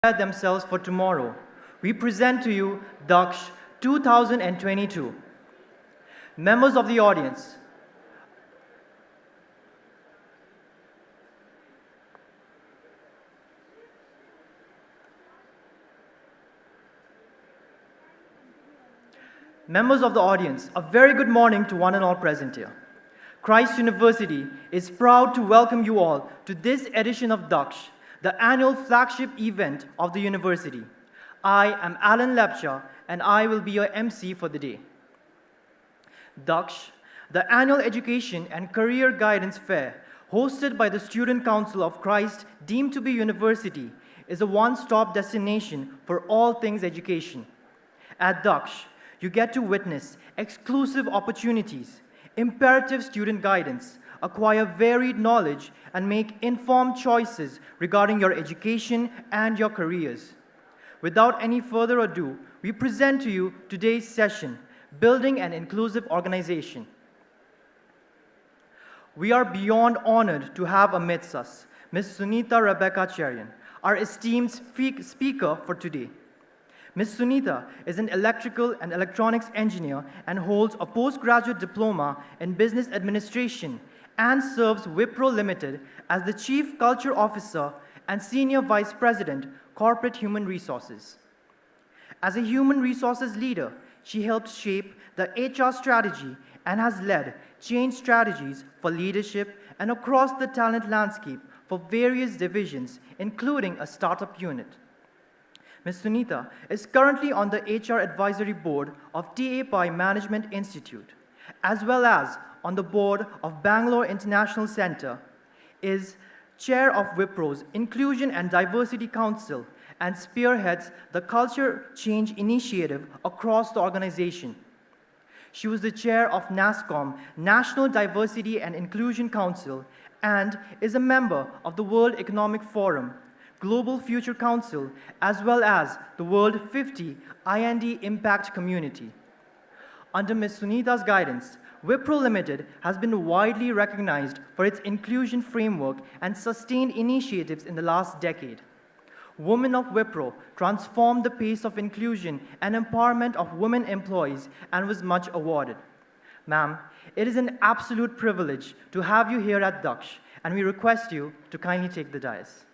prepare themselves for tomorrow. We present to you DAKSH 2022. Members of the audience, a very good morning to one and all present here. Christ University is proud to welcome you all to this edition of DAKSH, the annual flagship event of the university. I am Alan Lepcha, and I will be your MC for the day. DAKSH, the annual Education and Career Guidance Fair, hosted by the Student Council of Christ deemed to be university, is a one-stop destination for all things education. At DAKSH, you get to witness exclusive opportunities, imperative student guidance, acquire varied knowledge, and make informed choices regarding your education and your careers. Without any further ado, we present to you today's session, Building an Inclusive Organization. We are beyond honored to have amidst us Ms. Sunita Rebecca Cherian, our esteemed speaker for today. Ms. Sunita is an electrical and electronics engineer and holds a postgraduate diploma in business administration and serves Wipro Limited as the Chief Culture Officer and Senior Vice President, Corporate Human Resources. As a human resources leader, she helped shape the HR strategy and has led change strategies for leadership and across the talent landscape for various divisions, including a startup unit. Ms. Sunita is currently on the HR Advisory Board of TAPI Management Institute, as well as on the board of Bangalore International Center, is chair of Wipro's Inclusion and Diversity Council, and spearheads the Culture Change Initiative across the organization. She was the chair of NASSCOM, National Diversity and Inclusion Council, and is a member of the World Economic Forum, Global Future Council, as well as the World 50 I&D Impact Community. Under Ms. Sunita's guidance, Wipro Limited has been widely recognized for its inclusion framework and sustained initiatives in the last decade. Women of Wipro transformed the pace of inclusion and empowerment of women employees and was much awarded. Ma'am, it is an absolute privilege to have you here at DAKSH, and we request you to kindly take the dais.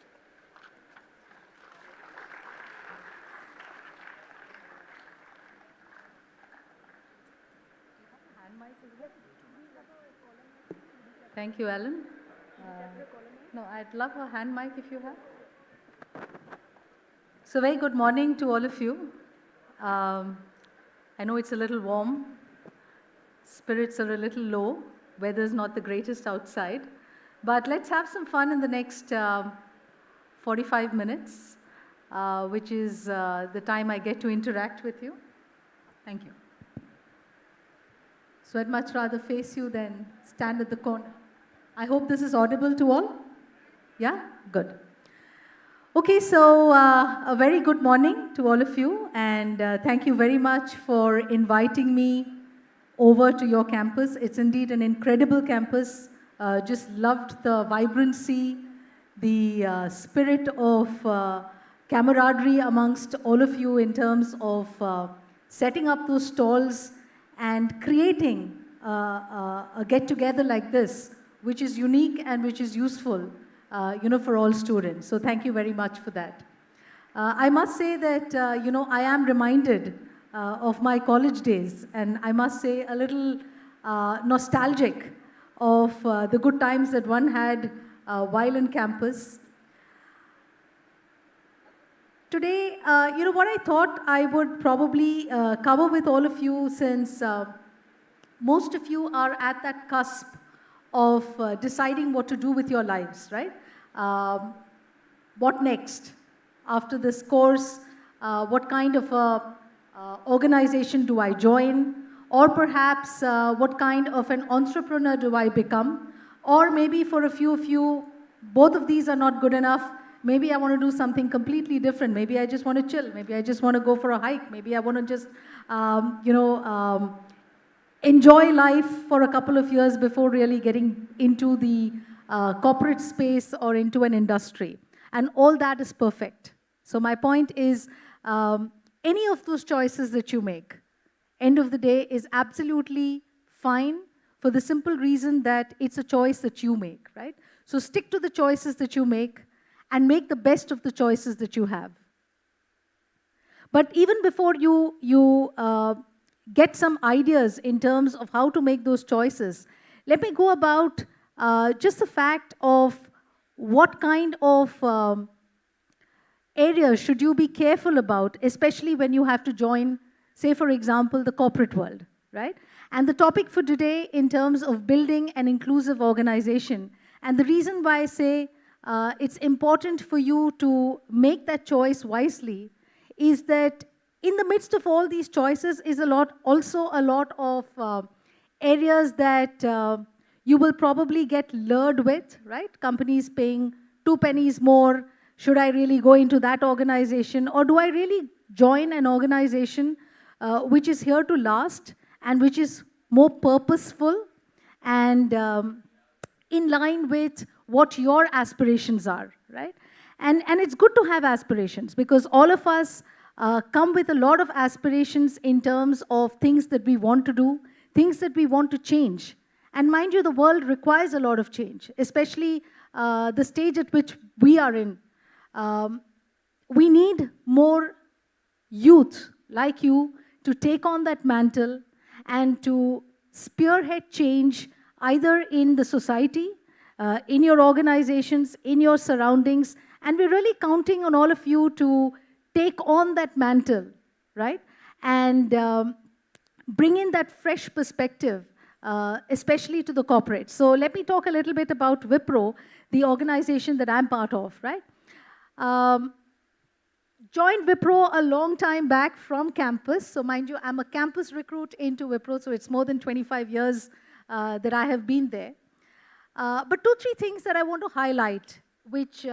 Thank you, Alan. No, I'd love a hand mic if you have. So very good morning to all of you. I know it's a little warm. Spirits are a little low. Weather's not the greatest outside. But let's have some fun in the next 45 minutes, which is the time I get to interact with you. Thank you. So I'd much rather face you than stand at the corner. I hope this is audible to all. Yeah? Good. Okay, so a very good morning to all of you, and thank you very much for inviting me over to your campus. It's indeed an incredible campus. Just loved the vibrancy, the spirit of camaraderie amongst all of you in terms of setting up those stalls and creating a get-together like this, which is unique and which is useful, for all students. So thank you very much for that. I must say that, I am reminded of my college days, and I must say a little nostalgic of the good times that one had while in campus. Today, what I thought I would probably cover with all of you, since most of you are at that cusp of deciding what to do with your lives, right? What next? After this course, what kind of organization do I join? Or perhaps what kind of an entrepreneur do I become? Or maybe for a few of you, both of these are not good enough. Maybe I want to do something completely different. Maybe I just want to chill. Maybe I just want to go for a hike. Maybe I want to just, enjoy life for a couple of years before really getting into the corporate space or into an industry. And all that is perfect. So my point is, any of those choices that you make, end of the day, is absolutely fine for the simple reason that it's a choice that you make, right? So stick to the choices that you make and make the best of the choices that you have. But even before you get some ideas in terms of how to make those choices, let me go about just the fact of what kind of areas should you be careful about, especially when you have to join, say, for example, the corporate world, right? And the topic for today in terms of building an inclusive organization, and the reason why I say it's important for you to make that choice wisely is that in the midst of all these choices is also a lot of areas that you will probably get lured with, right? Companies paying 2 pennies more. Should I really go into that organization? Or do I really join an organization which is here to last and which is more purposeful and in line with what your aspirations are, right? And it's good to have aspirations because all of us come with a lot of aspirations in terms of things that we want to do, things that we want to change. And mind you, the world requires a lot of change, especially the stage at which we are in. We need more youth like you to take on that mantle and to spearhead change either in the society, in your organizations, in your surroundings, and we're really counting on all of you to take on that mantle, right? And bring in that fresh perspective, especially to the corporate. So let me talk a little bit about Wipro, the organization that I'm part of, right? Joined Wipro a long time back from campus. So mind you, I'm a campus recruit into Wipro, so it's more than 25 years that I have been there. But 2-3 things that I want to highlight, which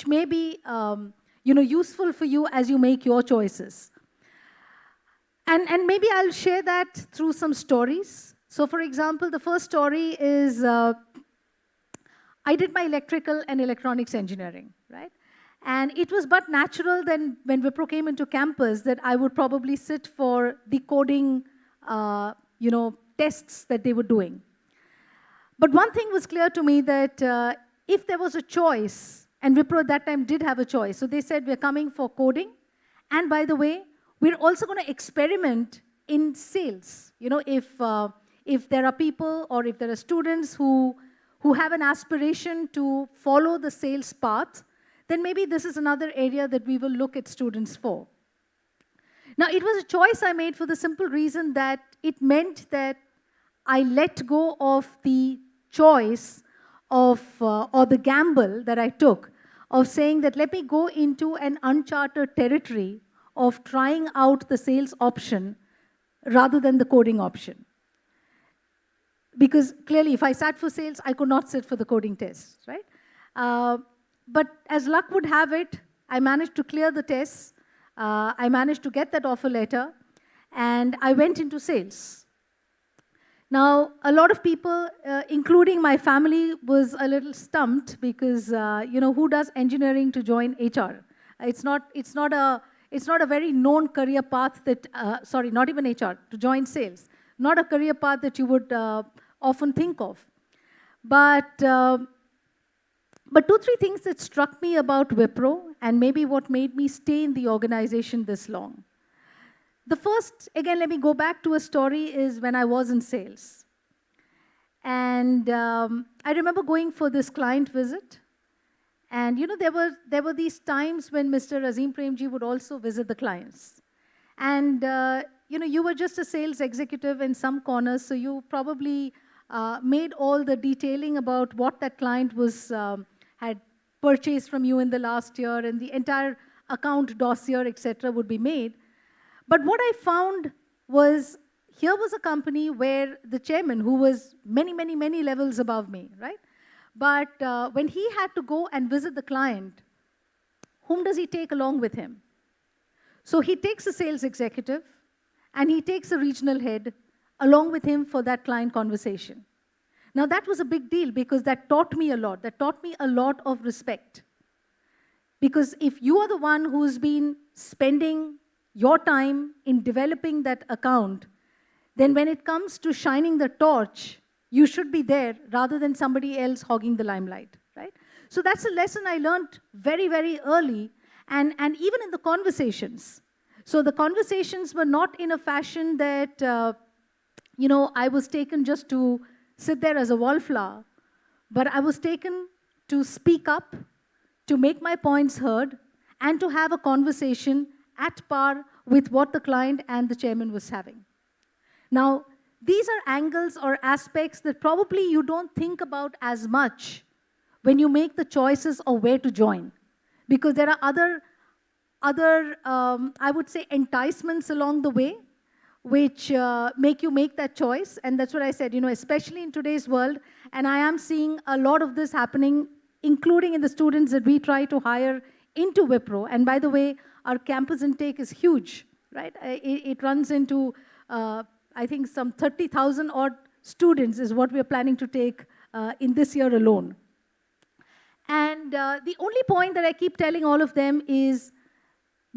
may be useful for you as you make your choices. And maybe I'll share that through some stories. So for example, the first story is I did my electrical and electronics engineering, right? And it was but natural then when Wipro came into campus that I would probably sit for the coding tests that they were doing. But one thing was clear to me that if there was a choice, and Wipro at that time did have a choice, so they said we're coming for coding, and by the way, we're also going to experiment in sales. If there are people or if there are students who have an aspiration to follow the sales path, then maybe this is another area that we will look at students for. Now, it was a choice I made for the simple reason that it meant that I let go of the choice of, or the gamble that I took of saying that let me go into an uncharted territory of trying out the sales option rather than the coding option. Because clearly, if I sat for sales, I could not sit for the coding tests, right? But as luck would have it, I managed to clear the tests. I managed to get that offer letter, and I went into sales. Now, a lot of people, including my family, was a little stumped because, who does engineering to join HR? It's not a very known career path that, not even HR, to join sales. Not a career path that you would often think of. But 2-3 things that struck me about Wipro and maybe what made me stay in the organization this long. The first, again, let me go back to a story, is when I was in sales. And I remember going for this client visit. And, there were these times when Mr. Azim Premji would also visit the clients. And, you were just a sales executive in some corners, so you probably made all the detailing about what that client had purchased from you in the last year, and the entire account dossier, etc., would be made. But what I found was, here was a company where the chairman, who was many, many, many levels above me, right? But when he had to go and visit the client, whom does he take along with him? So he takes a sales executive, and he takes a regional head along with him for that client conversation. Now, that was a big deal because that taught me a lot. That taught me a lot of respect. Because if you are the one who's been spending your time in developing that account, then when it comes to shining the torch, you should be there rather than somebody else hogging the limelight, right? So that's a lesson I learned very, very early, and even in the conversations. So the conversations were not in a fashion that, I was taken just to sit there as a wallflower, but I was taken to speak up, to make my points heard, and to have a conversation at par with what the client and the chairman was having. Now, these are angles or aspects that probably you don't think about as much when you make the choices of where to join, because there are other I would say, enticements along the way, which make you make that choice. And that's what I said, especially in today's world, and I am seeing a lot of this happening, including in the students that we try to hire into Wipro. And by the way, our campus intake is huge, right? It runs into, I think, some 30,000 odd students is what we're planning to take in this year alone. And the only point that I keep telling all of them is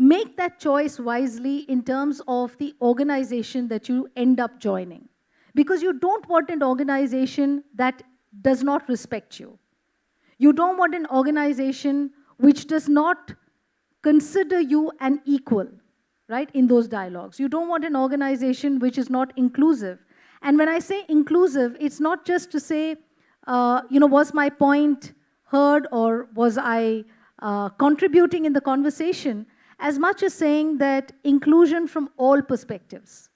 make that choice wisely in terms of the organization that you end up joining. Because you don't want an organization that does not respect you. You don't want an organization which does not consider you an equal, right, in those dialogues. You don't want an organization which is not inclusive. And when I say inclusive, it's not just to say, was my point heard or was I contributing in the conversation, as much as saying that inclusion from all perspectives.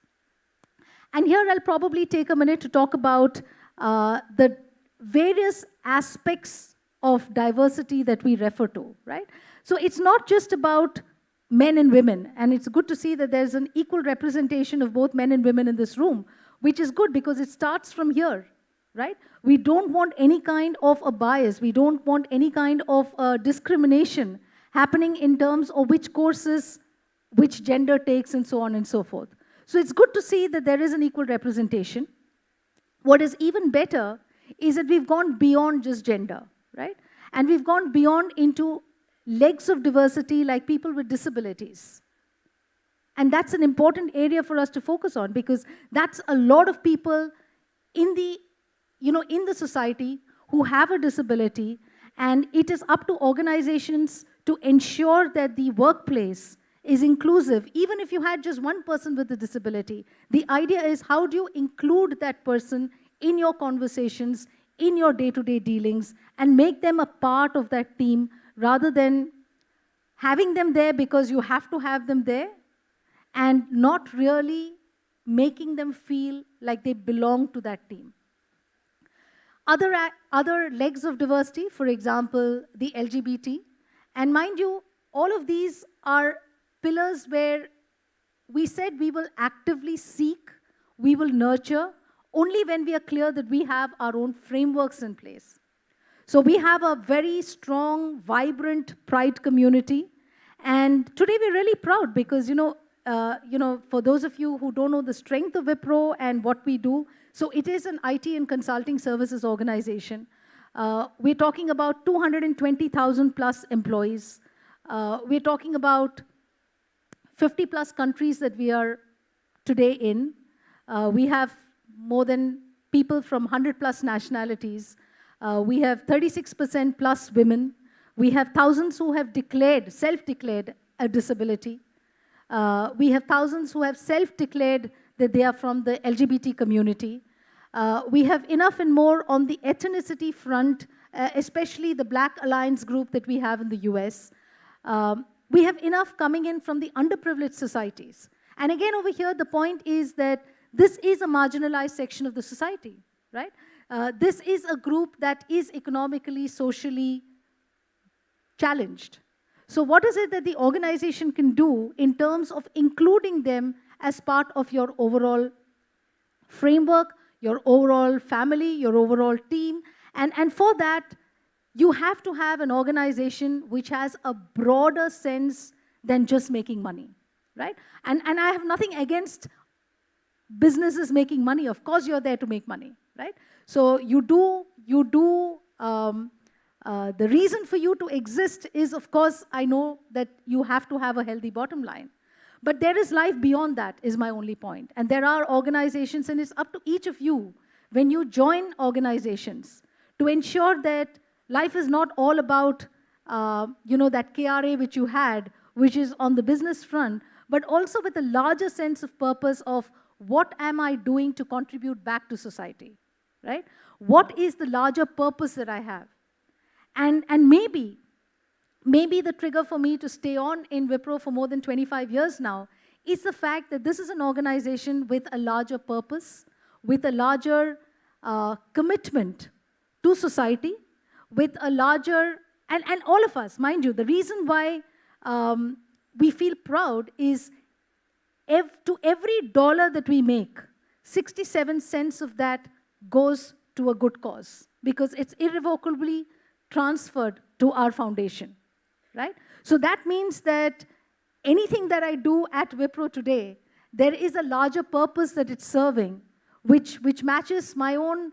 And here I'll probably take a minute to talk about the various aspects of diversity that we refer to, right? So it's not just about men and women, and it's good to see that there's an equal representation of both men and women in this room, which is good because it starts from here, right? We don't want any kind of a bias. We don't want any kind of discrimination happening in terms of which courses, which gender takes, and so on and so forth. So it's good to see that there is an equal representation. What is even better is that we've gone beyond just gender, right? And we've gone beyond into legs of diversity like people with disabilities. And that's an important area for us to focus on, because that's a lot of people in the, in the society who have a disability, and it is up to organizations to ensure that the workplace is inclusive. Even if you had just one person with a disability, the idea is how do you include that person in your conversations, in your day-to-day dealings, and make them a part of that team rather than having them there because you have to have them there and not really making them feel like they belong to that team. Other legs of diversity, for example, the LGBT. And mind you, all of these are pillars where we said we will actively seek, we will nurture, only when we are clear that we have our own frameworks in place. So we have a very strong, vibrant Pride community. And today we're really proud because, for those of you who don't know the strength of Wipro and what we do, so it is an IT and consulting services organization. We're talking about 220,000 plus employees. We're talking about 50 plus countries that we are today in. We have more than people from 100 plus nationalities. We have 36% plus women. We have thousands who have self-declared a disability. We have thousands who have self-declared that they are from the LGBT community. We have enough and more on the ethnicity front, especially the Black Alliance group that we have in the US. We have enough coming in from the underprivileged societies. And again, over here, the point is that this is a marginalized section of the society, right? This is a group that is economically, socially challenged. So what is it that the organization can do in terms of including them as part of your overall framework, your overall family, your overall team? And for that, you have to have an organization which has a broader sense than just making money, right? And I have nothing against businesses making money. Of course, you're there to make money, right? So you do The reason for you to exist is, of course, I know that you have to have a healthy bottom line. But there is life beyond that, is my only point. And there are organizations, and it's up to each of you, when you join organizations, to ensure that life is not all about, that KRA which you had, which is on the business front, but also with a larger sense of purpose of what am I doing to contribute back to society, right? What is the larger purpose that I have? And maybe the trigger for me to stay on in Wipro for more than 25 years now is the fact that this is an organization with a larger purpose, with a larger commitment to society, with a larger, and all of us, mind you, the reason why we feel proud is to every dollar that we make, 67 cents of that goes to a good cause because it's irrevocably transferred to our foundation, right? So that means that anything that I do at Wipro today, there is a larger purpose that it's serving, which matches my own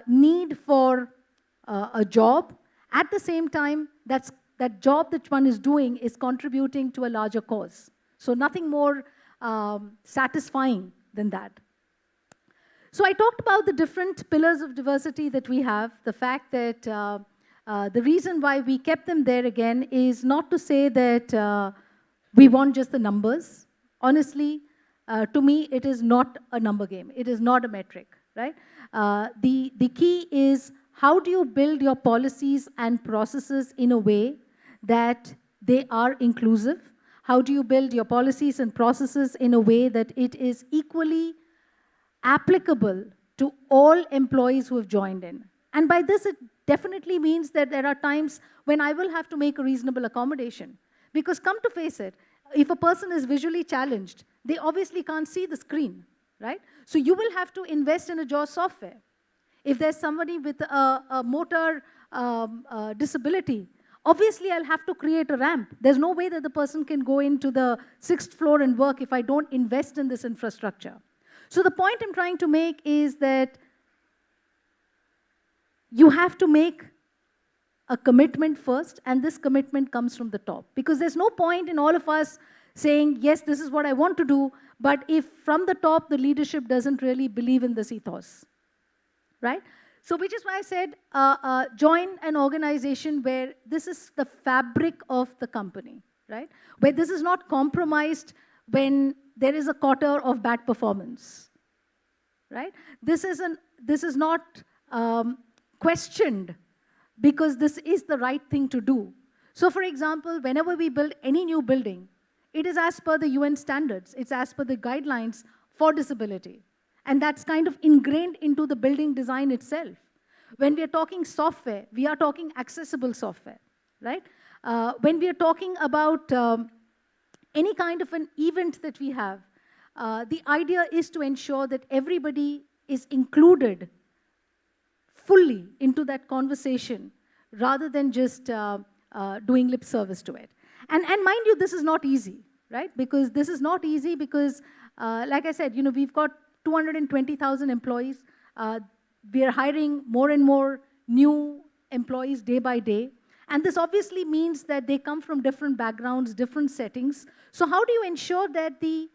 need for a job. At the same time, that job that one is doing is contributing to a larger cause. So nothing more satisfying than that. So I talked about the different pillars of diversity that we have, the fact that the reason why we kept them there again is not to say that we want just the numbers. Honestly, to me, it is not a number game. It is not a metric, right? The key is how do you build your policies and processes in a way that they are inclusive? How do you build your policies and processes in a way that it is equally applicable to all employees who have joined in? And by this, it definitely means that there are times when I will have to make a reasonable accommodation. Because come to face it, if a person is visually challenged, they obviously can't see the screen, right? So you will have to invest in a JAWS software. If there's somebody with a motor disability, obviously I'll have to create a ramp. There's no way that the person can go into the 6th floor and work if I don't invest in this infrastructure. So the point I'm trying to make is that you have to make a commitment first, and this commitment comes from the top. Because there's no point in all of us saying, yes, this is what I want to do, but if from the top the leadership doesn't really believe in this ethos, right? So which is why I said join an organization where this is the fabric of the company, right? Where this is not compromised when there is a quarter of bad performance, right? This is not questioned because this is the right thing to do. So for example, whenever we build any new building, it is as per the UN standards. It's as per the guidelines for disability. And that's kind of ingrained into the building design itself. When we are talking software, we are talking accessible software, right? When we are talking about any kind of an event that we have, the idea is to ensure that everybody is included fully into that conversation rather than just doing lip service to it. And mind you, this is not easy, right? Because this is not easy because, like I said, we've got 220,000 employees. We are hiring more and more new employees day by day. And this obviously means that they come from different backgrounds, different settings. So how do you ensure that the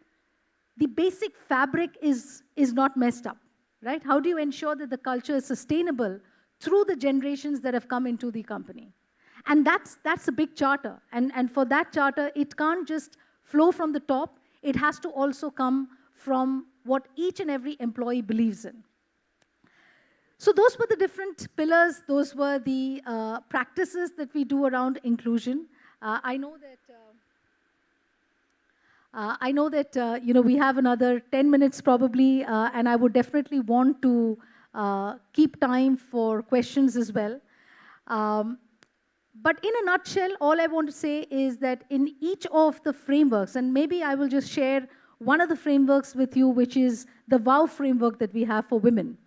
basic fabric is not messed up, right? How do you ensure that the culture is sustainable through the generations that have come into the company? And that's a big charter. And for that charter, it can't just flow from the top. It has to also come from what each and every employee believes in. So those were the different pillars. Those were the practices that we do around inclusion. I know that we have another 10 minutes probably, and I would definitely want to keep time for questions as well. But in a nutshell, all I want to say is that in each of the frameworks, and maybe I will just share one of the frameworks with you, which is the WOW framework that we have for women.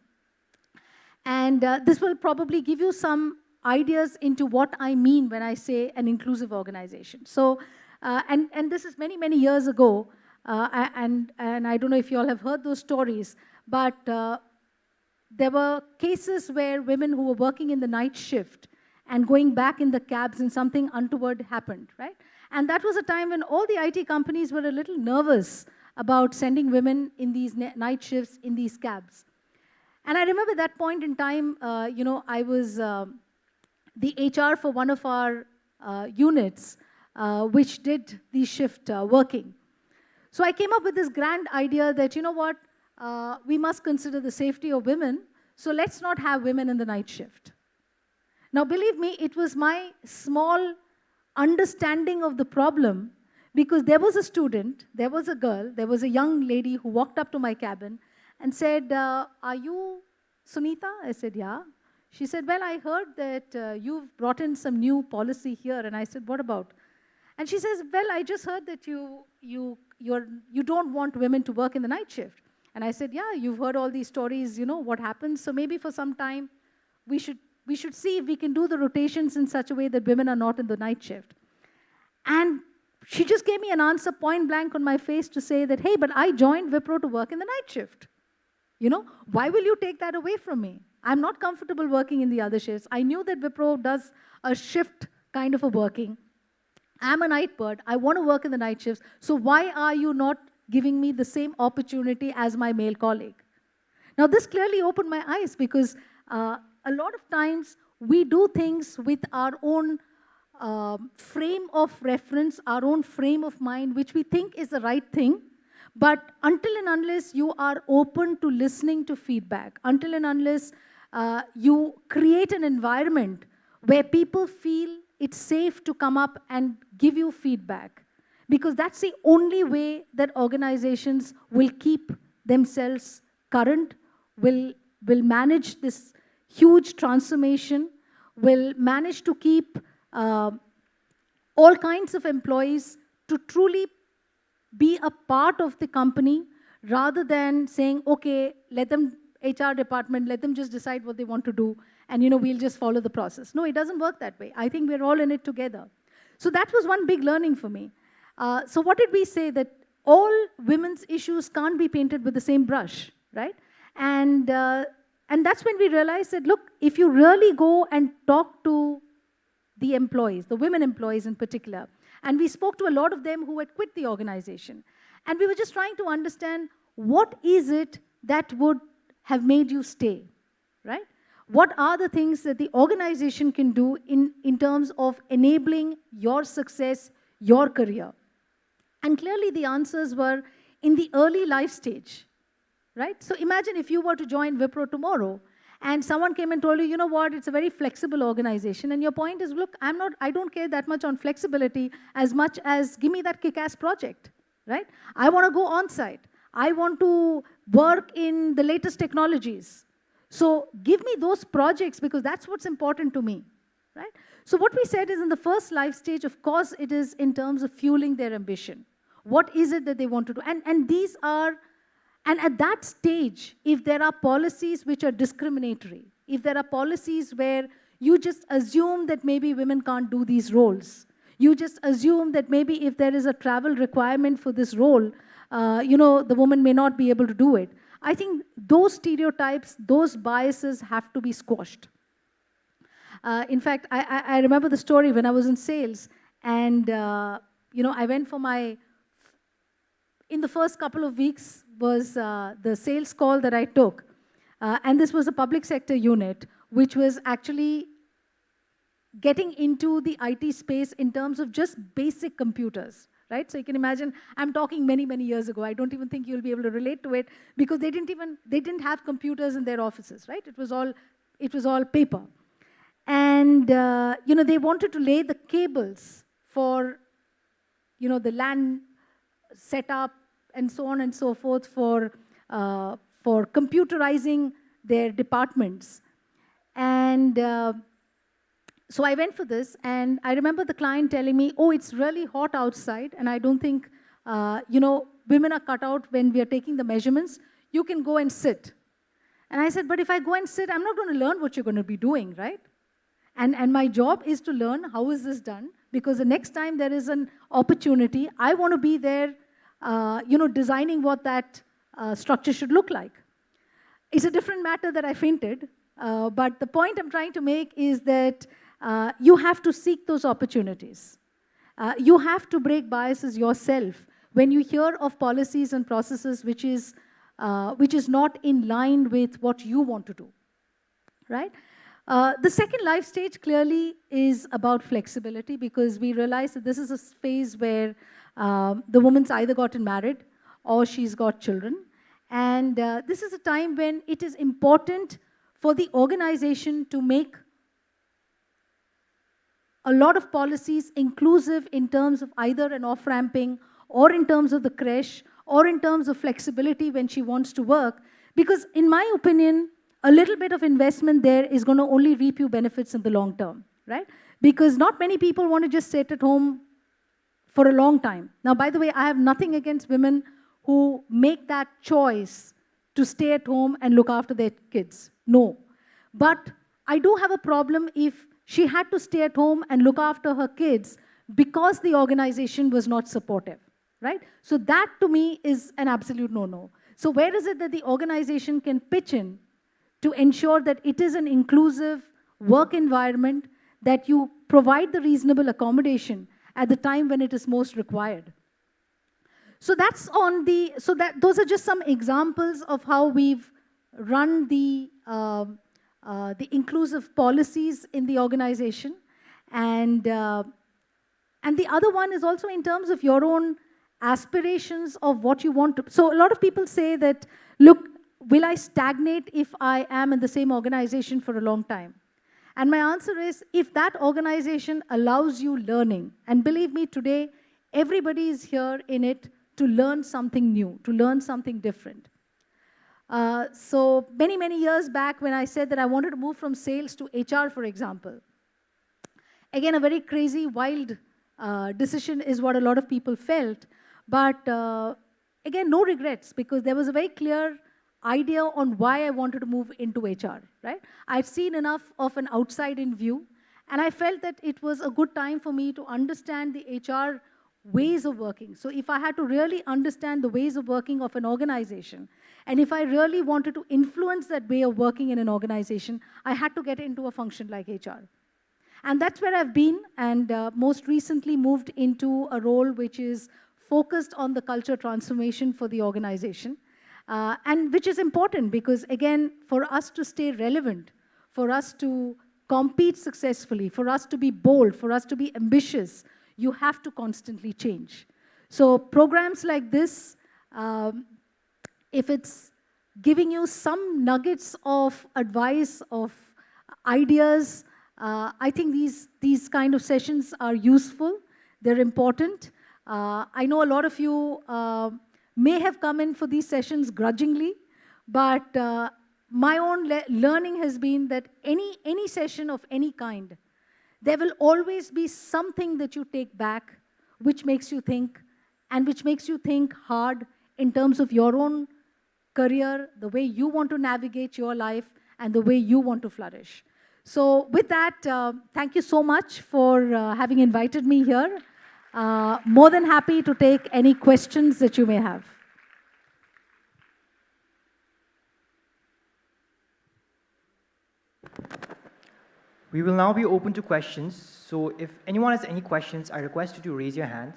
And this will probably give you some ideas into what I mean when I say an inclusive organization. So, and this is many, many years ago, and I don't know if you all have heard those stories, but there were cases where women who were working in the night shift and going back in the cabs and something untoward happened, right? And that was a time when all the IT companies were a little nervous about sending women in these night shifts in these cabs. And I remember that point in time, I was the HR for one of our units, which did the shift working. So I came up with this grand idea that, you know what, we must consider the safety of women, so let's not have women in the night shift. Now, believe me, it was my small understanding of the problem, because there was a student, there was a girl, there was a young lady who walked up to my cabin and said, are you Sunita? I said, yeah. She said, well, I heard that you've brought in some new policy here. And I said, what about? And she says, well, I just heard that you don't want women to work in the night shift. And I said, yeah, you've heard all these stories, you know, what happens. So maybe for some time, we should see if we can do the rotations in such a way that women are not in the night shift. And she just gave me an answer point blank on my face to say that, hey, but I joined Wipro to work in the night shift. You know, why will you take that away from me? I'm not comfortable working in the other shifts. I knew that Wipro does a shift kind of a working. I'm a night bird. I want to work in the night shifts. So why are you not giving me the same opportunity as my male colleague? Now, this clearly opened my eyes, because a lot of times we do things with our own frame of reference, our own frame of mind, which we think is the right thing. But until and unless you are open to listening to feedback, until and unless you create an environment where people feel it's safe to come up and give you feedback, because that's the only way that organizations will keep themselves current, will manage this huge transformation, will manage to keep all kinds of employees to truly be a part of the company, rather than saying, okay, let them, HR department, let them just decide what they want to do, and we'll just follow the process. No, it doesn't work that way. I think we're all in it together. So that was one big learning for me. So what did we say? That all women's issues can't be painted with the same brush, right? And that's when we realized that, look, if you really go and talk to the employees, the women employees in particular, and we spoke to a lot of them who had quit the organization, and we were just trying to understand, what is it that would have made you stay, right? What are the things that the organization can do in terms of enabling your success, your career? And clearly the answers were in the early life stage, right? So imagine if you were to join Wipro tomorrow, and someone came and told you, you know what, it's a very flexible organization, and your point is, look, I don't care that much on flexibility as much as give me that kick-ass project, right? I want to go on-site. I want to work in the latest technologies. So give me those projects, because that's what's important to me, right? So what we said is, in the first life stage, of course, it is in terms of fueling their ambition. What is it that they want to do? And these are, and at that stage, if there are policies which are discriminatory, if there are policies where you just assume that maybe women can't do these roles, you just assume that maybe if there is a travel requirement for this role, the woman may not be able to do it. I think those stereotypes, those biases have to be squashed. In fact, I remember the story when I was in sales, and I went for in the first couple of weeks was the sales call that I took. And this was a public sector unit, which was actually getting into the IT space in terms of just basic computers, right? So you can imagine, I'm talking many, many years ago. I don't even think you'll be able to relate to it, because they didn't have computers in their offices, right? It was all paper. And, they wanted to lay the cables for, the LAN setup and so on and so forth for computerizing their departments. And so I went for this, and I remember the client telling me, oh, it's really hot outside, and I don't think, women are cut out when we are taking the measurements. You can go and sit. And I said, but if I go and sit, I'm not going to learn what you're going to be doing, right? And my job is to learn how is this done, because the next time there is an opportunity, I want to be there, designing what that structure should look like. It's a different matter that I fainted, but the point I'm trying to make is that you have to seek those opportunities. You have to break biases yourself when you hear of policies and processes which is not in line with what you want to do, right? The second life stage clearly is about flexibility, because we realize that this is a phase where the woman's either gotten married or she's got children. And this is a time when it is important for the organization to make a lot of policies inclusive in terms of either an off-ramping or in terms of the creche or in terms of flexibility when she wants to work. Because in my opinion, a little bit of investment there is going to only reap you benefits in the long term, right? Because not many people want to just sit at home for a long time. Now, by the way, I have nothing against women who make that choice to stay at home and look after their kids. No. But I do have a problem if she had to stay at home and look after her kids because the organization was not supportive, right? So that to me is an absolute no-no. So where is it that the organization can pitch in to ensure that it is an inclusive work environment, that you provide the reasonable accommodation at the time when it is most required? So that's on the, those are just some examples of how we've run the inclusive policies in the organization. And the other one is also in terms of your own aspirations of what you want to. So a lot of people say that, look, will I stagnate if I am in the same organization for a long time? And my answer is, if that organization allows you learning, and believe me, today, everybody is here in it to learn something new, to learn something different. So many, many years back when I said that I wanted to move from sales to HR, for example, again, a very crazy, wild decision is what a lot of people felt. But again, no regrets, because there was a very clear idea on why I wanted to move into HR, right? I'd seen enough of an outside-in view, and I felt that it was a good time for me to understand the HR ways of working. So if I had to really understand the ways of working of an organization, and if I really wanted to influence that way of working in an organization, I had to get into a function like HR. And that's where I've been, and most recently moved into a role which is focused on the culture transformation for the organization. And which is important because, again, for us to stay relevant, for us to compete successfully, for us to be bold, for us to be ambitious, you have to constantly change. So programs like this, if it's giving you some nuggets of advice, of ideas, I think these kind of sessions are useful. They're important. I know a lot of you may have come in for these sessions grudgingly, but my own learning has been that any session of any kind, there will always be something that you take back which makes you think, and which makes you think hard in terms of your own career, the way you want to navigate your life, and the way you want to flourish. So with that, thank you so much for having invited me here. More than happy to take any questions that you may have. We will now be open to questions. So if anyone has any questions, I request you to raise your hand.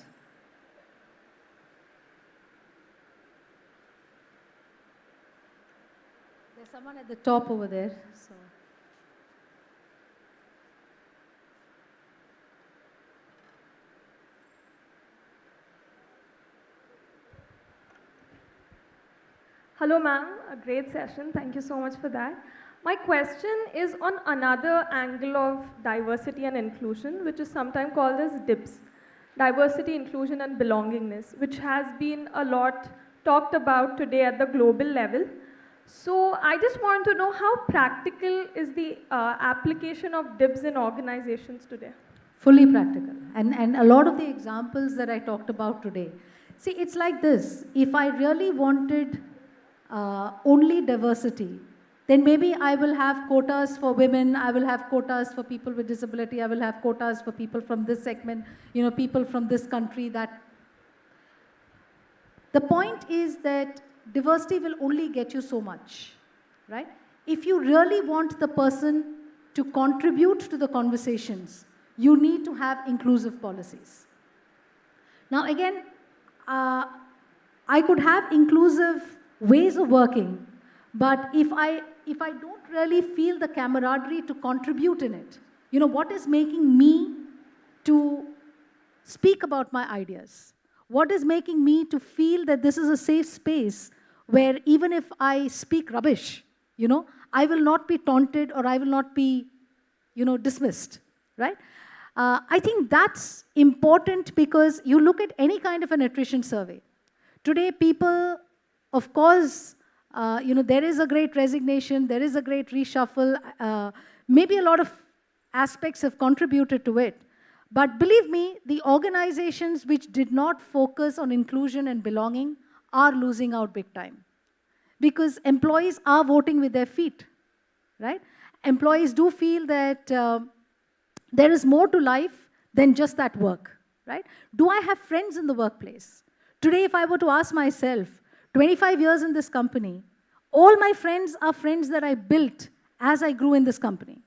There's someone at the top over there. So. Hello, ma'am. A great session. Thank you so much for that. My question is on another angle of diversity and inclusion, which is sometimes called as DIBS, diversity, inclusion, and belongingness, which has been a lot talked about today at the global level. So I just want to know how practical is the application of DIBS in organizations today? Fully practical. And a lot of the examples that I talked about today. See, it's like this. If I really wanted only diversity, then maybe I will have quotas for women, I will have quotas for people with disability, I will have quotas for people from this segment, you know, people from this country. That the point is that diversity will only get you so much, right? If you really want the person to contribute to the conversations, you need to have inclusive policies. Now again, I could have inclusive ways of working, but if I don't really feel the camaraderie to contribute in it, what is making me to speak about my ideas? What is making me to feel that this is a safe space where even if I speak rubbish, I will not be taunted or I will not be, dismissed, right? I think that's important because you look at any kind of an attrition survey. Today, people, of course, there is a great resignation, there is a great reshuffle. Maybe a lot of aspects have contributed to it. But believe me, the organizations which did not focus on inclusion and belonging are losing out big time. Because employees are voting with their feet, right? Employees do feel that there is more to life than just that work, right? Do I have friends in the workplace? Today, if I were to ask myself, 25 years in this company, all my friends are friends that I built as I grew in this company,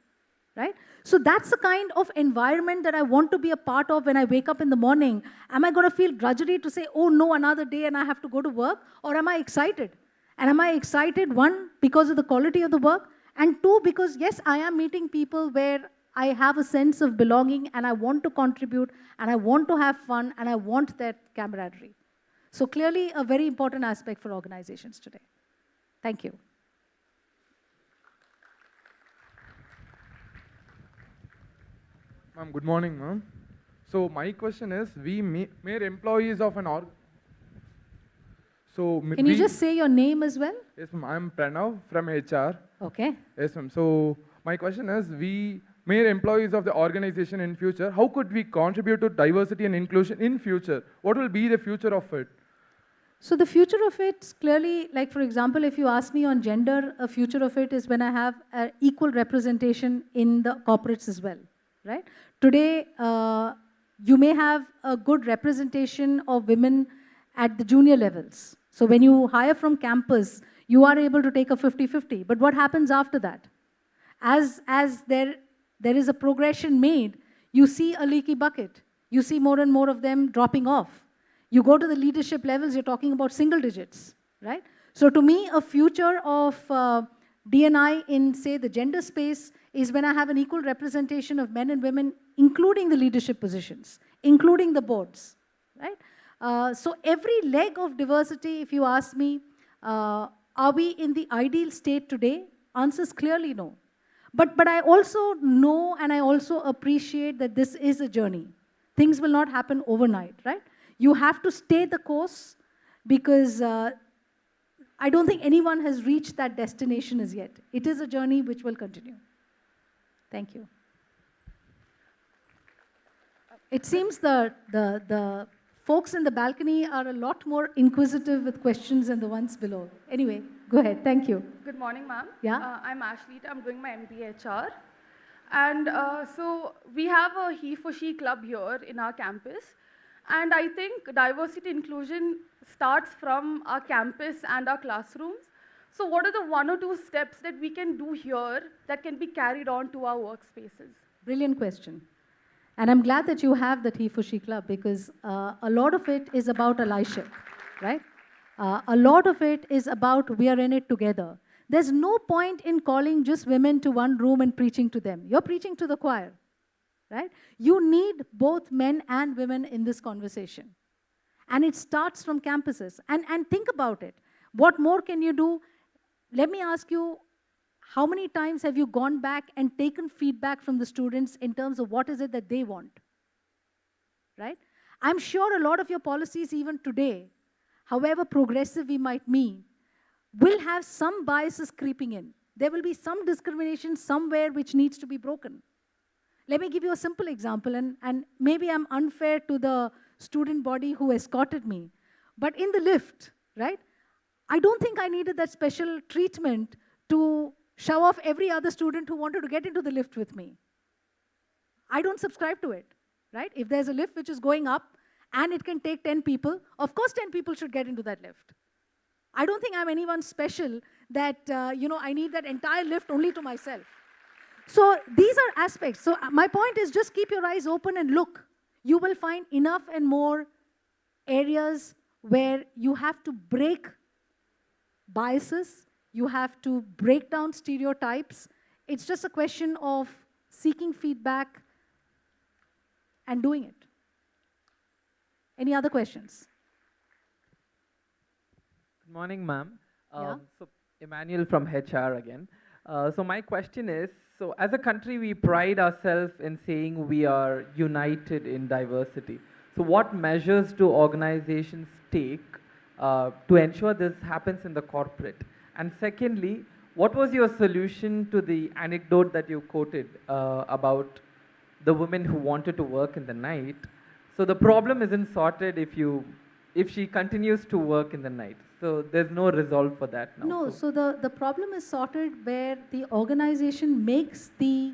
right? So that's the kind of environment that I want to be a part of when I wake up in the morning. Am I going to feel drudgery to say, oh no, another day and I have to go to work? Or am I excited? And am I excited, one, because of the quality of the work, and two, because yes, I am meeting people where I have a sense of belonging and I want to contribute and I want to have fun and I want that camaraderie. So clearly a very important aspect for organizations today. Thank you. Ma'am, good morning, ma'am. So my question is, we mere employees of an org. So can you just say your name as well? Yes, ma'am. I'm Pranav from HR. Okay. Yes, ma'am. So my question is, we mere employees of the organization in future, how could we contribute to diversity and inclusion in future? What will be the future of it? So the future of it, clearly, like for example, if you ask me on gender, a future of it is when I have equal representation in the corporates as well, right? Today, you may have a good representation of women at the junior levels. So when you hire from campus, you are able to take a 50-50. But what happens after that? As there is a progression made, you see a leaky bucket. You see more and more of them dropping off. You go to the leadership levels, you're talking about single digits, right? So to me, a future of D&I in, say, the gender space is when I have an equal representation of men and women, including the leadership positions, including the boards, right? So every leg of diversity, if you ask me, are we in the ideal state today? Answer is clearly no. But I also know and I also appreciate that this is a journey. Things will not happen overnight, right? You have to stay the course because I don't think anyone has reached that destination as yet. It is a journey which will continue. Thank you. It seems the folks in the balcony are a lot more inquisitive with questions than the ones below. Anyway, go ahead. Thank you. Good morning, ma'am. Yeah? I'm Ashlita. I'm doing my MBA HR. And so we have a he for she club here in our campus. And I think diversity inclusion starts from our campus and our classrooms. So what are the one or two steps that we can do here that can be carried on to our workspaces? Brilliant question. And I'm glad that you have that he for she club because a lot of it is about allyship, right? A lot of it is about we are in it together. There's no point in calling just women to one room and preaching to them. You're preaching to the choir. Right? You need both men and women in this conversation. And it starts from campuses. And think about it. What more can you do? Let me ask you, how many times have you gone back and taken feedback from the students in terms of what is it that they want? Right? I'm sure a lot of your policies even today, however progressive we might mean, will have some biases creeping in. There will be some discrimination somewhere which needs to be broken. Let me give you a simple example, and maybe I'm unfair to the student body who escorted me. But in the lift, right, I don't think I needed that special treatment to shove off every other student who wanted to get into the lift with me. I don't subscribe to it, right? If there's a lift which is going up and it can take 10 people, of course 10 people should get into that lift. I don't think I'm anyone special that, I need that entire lift only to myself. So these are aspects. So my point is just keep your eyes open and look. You will find enough and more areas where you have to break biases, you have to break down stereotypes. It's just a question of seeking feedback and doing it. Any other questions? Good morning, ma'am. Yeah. So, Emmanuel from HR again. So my question is, so as a country, we pride ourselves in saying we are united in diversity. So what measures do organizations take to ensure this happens in the corporate? And secondly, what was your solution to the anecdote that you quoted about the women who wanted to work in the night? So the problem isn't sorted if she continues to work in the night. So there's no resolve for that now. No, so the problem is sorted where the organization makes the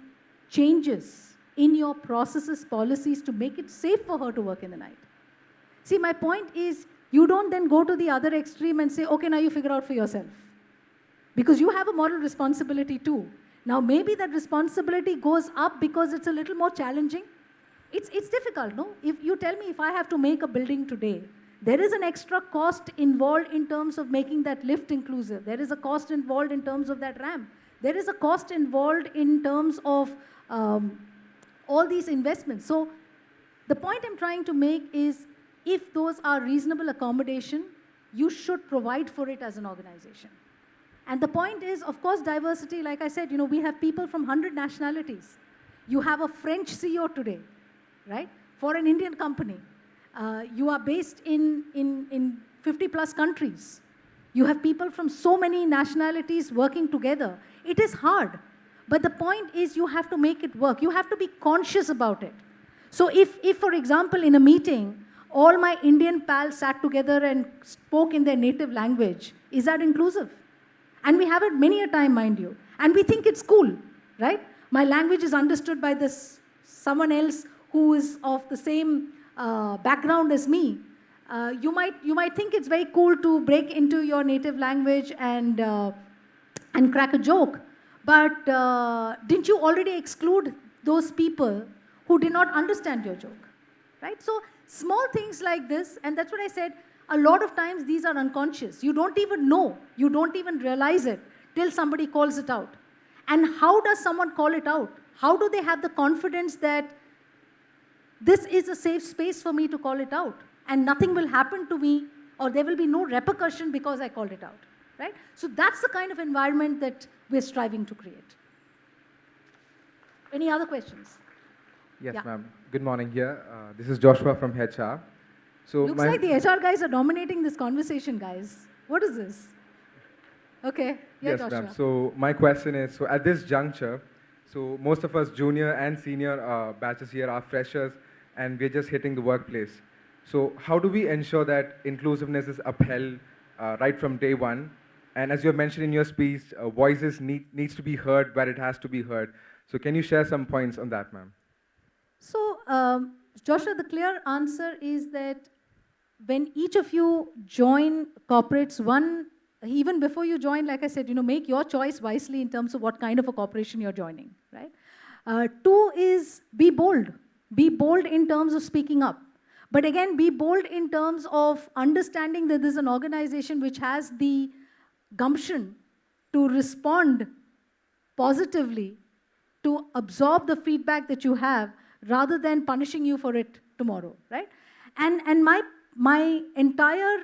changes in your processes, policies to make it safe for her to work in the night. See, my point is you don't then go to the other extreme and say, okay, now you figure out for yourself. Because you have a moral responsibility too. Now, maybe that responsibility goes up because it's a little more challenging. It's difficult, no? If you tell me if I have to make a building today, there is an extra cost involved in terms of making that lift inclusive. There is a cost involved in terms of that ramp. There is a cost involved in terms of all these investments. So the point I'm trying to make is if those are reasonable accommodation, you should provide for it as an organization. And the point is, of course, diversity, like I said, we have people from 100 nationalities. You have a French CEO today, right? For an Indian company. You are based in 50 plus countries. You have people from so many nationalities working together. It is hard. But the point is you have to make it work. You have to be conscious about it. So if for example, in a meeting, all my Indian pals sat together and spoke in their native language, is that inclusive? And we have it many a time, mind you. And we think it's cool, right? My language is understood by someone else who is of the same background as me. You might think it's very cool to break into your native language and crack a joke. But didn't you already exclude those people who did not understand your joke, right? So small things like this, and that's what I said, a lot of times these are unconscious. You don't even know, you don't even realize it till somebody calls it out. And how does someone call it out? How do they have the confidence that this is a safe space for me to call it out and nothing will happen to me or there will be no repercussion because I called it out, right? So that's the kind of environment that we're striving to create. Any other questions? Yes, Yeah. ma'am. Good morning here. This is Joshua from HR. So Looks like the HR guys are dominating this conversation, guys. What is this? Okay. Yeah, yes, Joshua. ma'am. So my question is, so at this juncture, so most of us junior and senior batches here are freshers and we're just hitting the workplace. So how do we ensure that inclusiveness is upheld right from day one? And as you mentioned in your speech, voices needs to be heard where it has to be heard. So can you share some points on that, ma'am? So, Joshua, the clear answer is that when each of you join corporates, one, even before you join, like I said, make your choice wisely in terms of what kind of a corporation you're joining, right? Two is be bold. Be bold in terms of speaking up. But again, be bold in terms of understanding that there's an organization which has the gumption to respond positively, to absorb the feedback that you have, rather than punishing you for it tomorrow, right? And my entire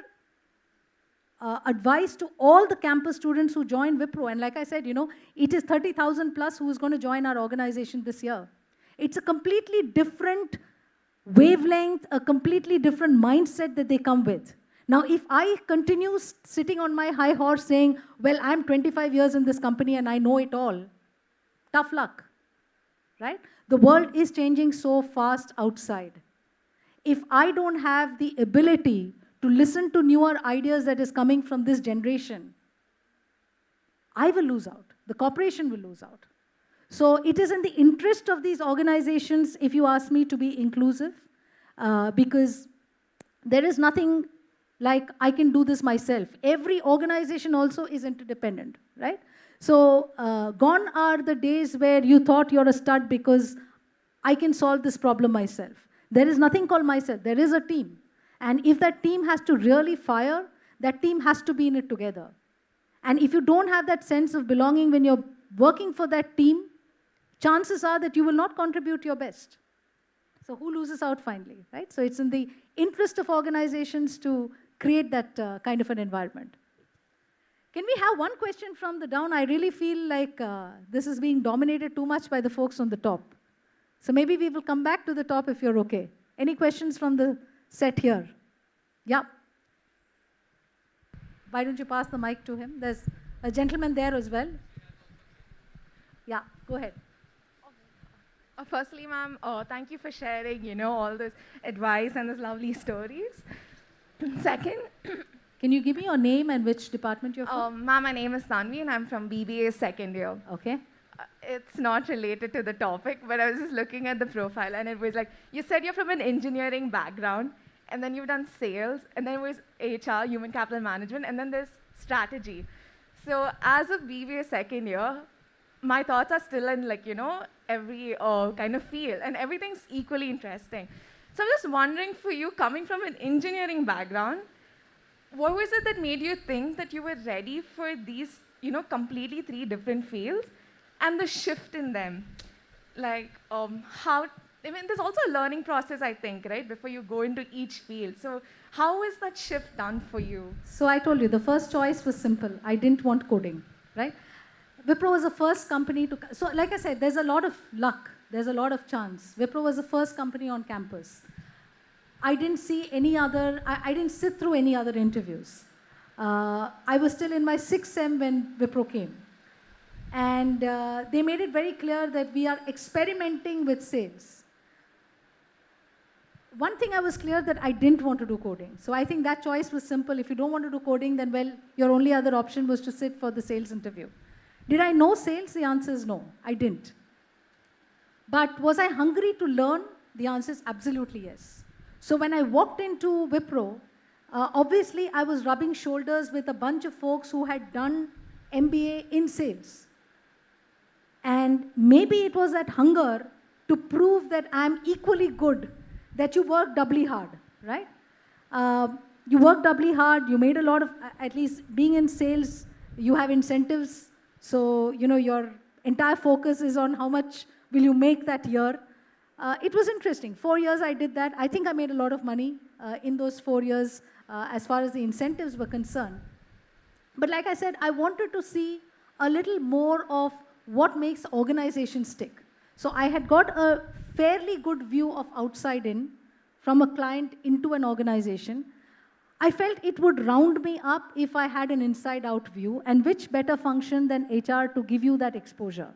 advice to all the campus students who join Wipro, and like I said, it is 30,000 plus who is going to join our organization this year. It's a completely different wavelength, a completely different mindset that they come with. Now, if I continue sitting on my high horse saying, well, I'm 25 years in this company and I know it all, tough luck, right? The world is changing so fast outside. If I don't have the ability to listen to newer ideas that is coming from this generation, I will lose out. The corporation will lose out. So it is in the interest of these organizations, if you ask me, to be inclusive, because there is nothing like I can do this myself. Every organization also is interdependent, right? So gone are the days where you thought you're a stud because I can solve this problem myself. There is nothing called myself. There is a team. And if that team has to really fire, that team has to be in it together. And if you don't have that sense of belonging when you're working for that team, chances are that you will not contribute your best. So who loses out finally, right? So it's in the interest of organizations to create that kind of an environment. Can we have one question from the down? I really feel like this is being dominated too much by the folks on the top. So maybe we will come back to the top if you're okay. Any questions from the set here? Yeah. Why don't you pass the mic to him? There's a gentleman there as well. Yeah, go ahead. Firstly, ma'am, thank you for sharing, all this advice and these lovely stories. Second, Can you give me your name and which department you're from? ma'am, my name is Tanvi and I'm from BBA second year. Okay. It's not related to the topic, but I was just looking at the profile and it was like, you said you're from an engineering background and then you've done sales and then it was HR, human capital management, and then there's strategy. So as a BBA second year, my thoughts are still in every kind of field and everything's equally interesting. So I'm just wondering for you, coming from an engineering background, what was it that made you think that you were ready for these, completely three different fields and the shift in them? Like, there's also a learning process, I think, right, before you go into each field. So how is that shift done for you? So I told you, the first choice was simple. I didn't want coding, right? Wipro was the first company to, so like I said, there's a lot of luck. There's a lot of chance. Wipro was the first company on campus. I didn't see any other, I didn't sit through any other interviews. I was still in my 6th sem when Wipro came. And they made it very clear that we are experimenting with sales. One thing I was clear that I didn't want to do coding. So I think that choice was simple. If you don't want to do coding, then well, your only other option was to sit for the sales interview. Did I know sales? The answer is no, I didn't. But was I hungry to learn? The answer is absolutely yes. So when I walked into Wipro, obviously I was rubbing shoulders with a bunch of folks who had done MBA in sales. And maybe it was that hunger to prove that I'm equally good, that you work doubly hard, right? You work doubly hard, you made a lot of, at least being in sales, you have incentives. So, your entire focus is on how much will you make that year. It was interesting. 4 years I did that. I think I made a lot of money in those 4 years as far as the incentives were concerned. But like I said, I wanted to see a little more of what makes organizations tick. So I had got a fairly good view of outside in from a client into an organization. I felt it would round me up if I had an inside-out view, and which better function than HR to give you that exposure.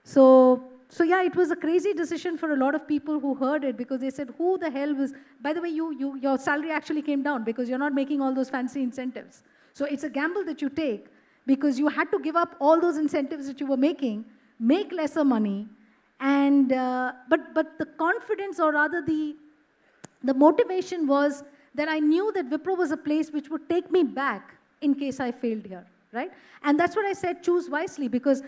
So yeah, it was a crazy decision for a lot of people who heard it because they said, who the hell was, by the way, your salary actually came down because you're not making all those fancy incentives. So it's a gamble that you take because you had to give up all those incentives that you were making, make lesser money, and, but the confidence, or rather the motivation was that I knew that Wipro was a place which would take me back in case I failed here, right? And that's what I said, choose wisely, because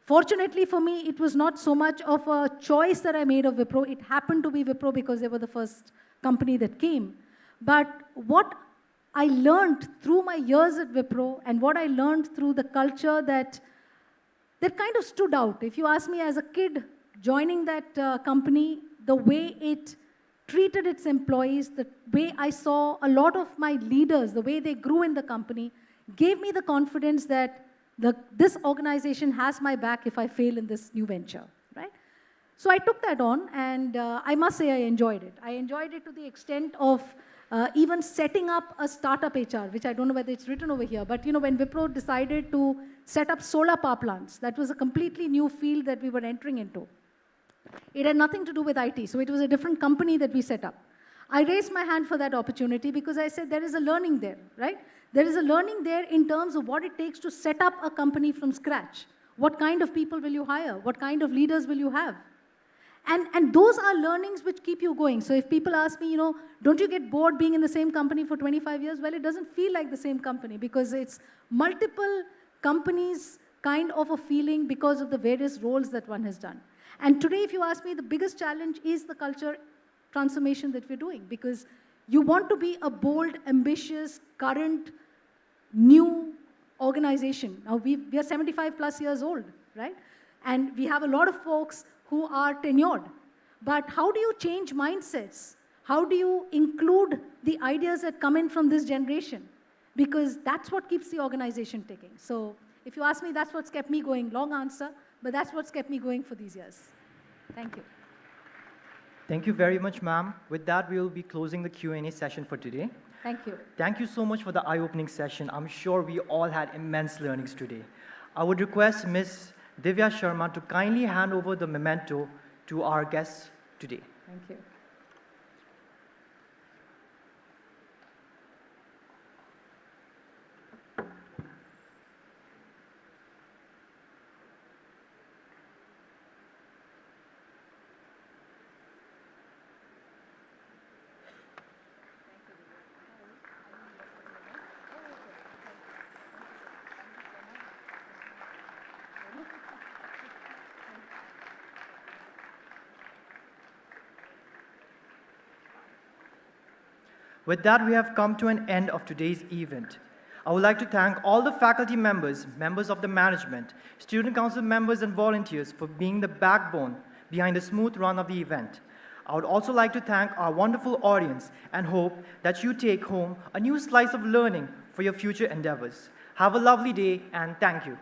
fortunately for me, it was not so much of a choice that I made of Wipro. It happened to be Wipro because they were the first company that came. But what I learned through my years at Wipro and what I learned through the culture that kind of stood out. If you ask me as a kid joining that company, the way it treated its employees, the way I saw a lot of my leaders, the way they grew in the company, gave me the confidence that this organization has my back if I fail in this new venture, right? So I took that on, and I must say I enjoyed it. I enjoyed it to the extent of even setting up a startup HR, which I don't know whether it's written over here, but when Wipro decided to set up solar power plants, that was a completely new field that we were entering into. It had nothing to do with IT, so it was a different company that we set up. I raised my hand for that opportunity because I said there is a learning there, right? There is a learning there in terms of what it takes to set up a company from scratch. What kind of people will you hire? What kind of leaders will you have? And those are learnings which keep you going. So if people ask me, don't you get bored being in the same company for 25 years? Well, it doesn't feel like the same company because it's multiple companies kind of a feeling because of the various roles that one has done. And today, if you ask me, the biggest challenge is the culture transformation that we're doing, because you want to be a bold, ambitious, current, new organization. Now, we are 75 plus years old, right? And we have a lot of folks who are tenured. But how do you change mindsets? How do you include the ideas that come in from this generation? Because that's what keeps the organization ticking. So if you ask me, that's what's kept me going. Long answer, but that's what's kept me going for these years. Thank you. Thank you very much, ma'am. With that, we will be closing the Q&A session for today. Thank you. Thank you so much for the eye-opening session. I'm sure we all had immense learnings today. I would request Ms. Divya Sharma to kindly hand over the memento to our guests today. Thank you. With that, we have come to an end of today's event. I would like to thank all the faculty members, members of the management, student council members and volunteers for being the backbone behind the smooth run of the event. I would also like to thank our wonderful audience and hope that you take home a new slice of learning for your future endeavors. Have a lovely day and thank you.